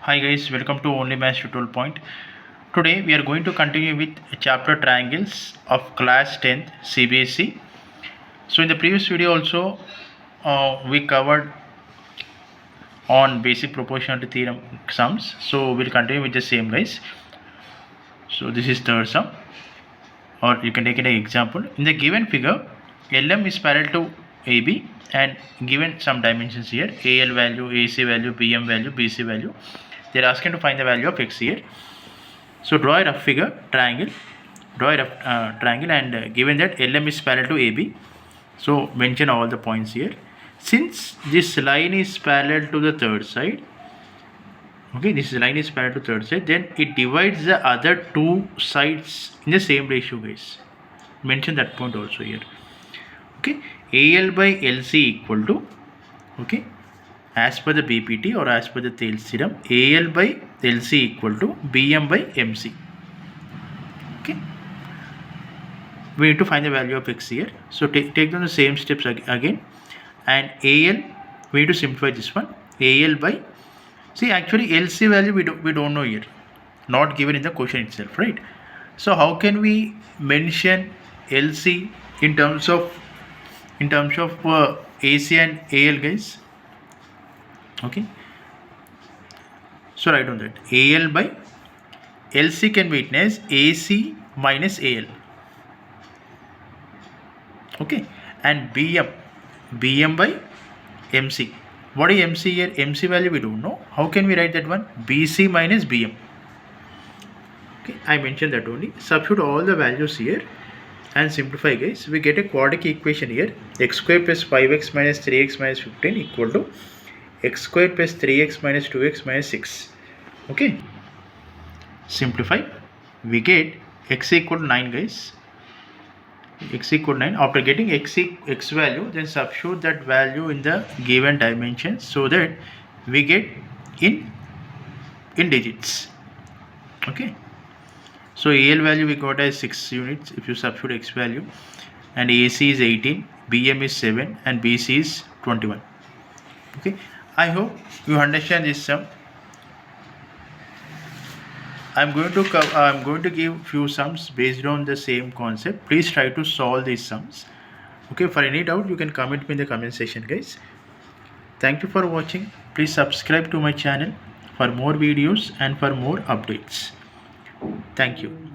Hi guys, welcome to Only Maths Tutorial Point. Today we are going to continue with chapter triangles of class 10th CBSE. So in the previous video also we covered on basic proportionality theorem sums. So we'll continue with the same guys. So this is third sum, or you can take it an example. In the given figure, LM is parallel to AB and given some dimensions here, AL value, AC value, BM value, BC value. They are asking to find the value of X here. So draw a rough figure, triangle, and given that LM is parallel to AB, so mention all the points here. Since this line is parallel to the third side, okay, this line is parallel to third side, then it divides the other two sides in the same ratio guys. Mention that point also here. Okay, AL by LC equal to, okay, as per the BPT or as per the thales theorem, AL by LC equal to BM by MC. Okay, we need to find the value of X here. So take them the same steps again, and AL we need to simplify this one. AL by, see, actually LC value we don't know here, not given in the question itself, right? So how can we mention LC in terms of AC and AL guys? Okay, so write on that AL by LC can be written as AC minus AL. Okay, and BM by MC. What is MC here? MC value we don't know. How can we write that one? BC minus BM. Okay, I mentioned that only. Substitute all the values here and simplify guys. We get a quadratic equation here. X square plus 5x minus 3x minus 15 equal to x square plus 3x minus 2x minus 6. Okay, simplify. We get x equal to 9 guys. X equal to 9. After getting x value, then substitute that value in the given dimensions so that we get in digits. Okay, so AL value we got as 6 units if you substitute x value, and AC is 18, BM is 7, and BC is 21. Okay, I hope you understand this sum. I'm going to give few sums based on the same concept. Please try to solve these sums. Okay, for any doubt you can comment me in the comment section guys. Thank you for watching. Please subscribe to my channel for more videos and for more updates. Thank you.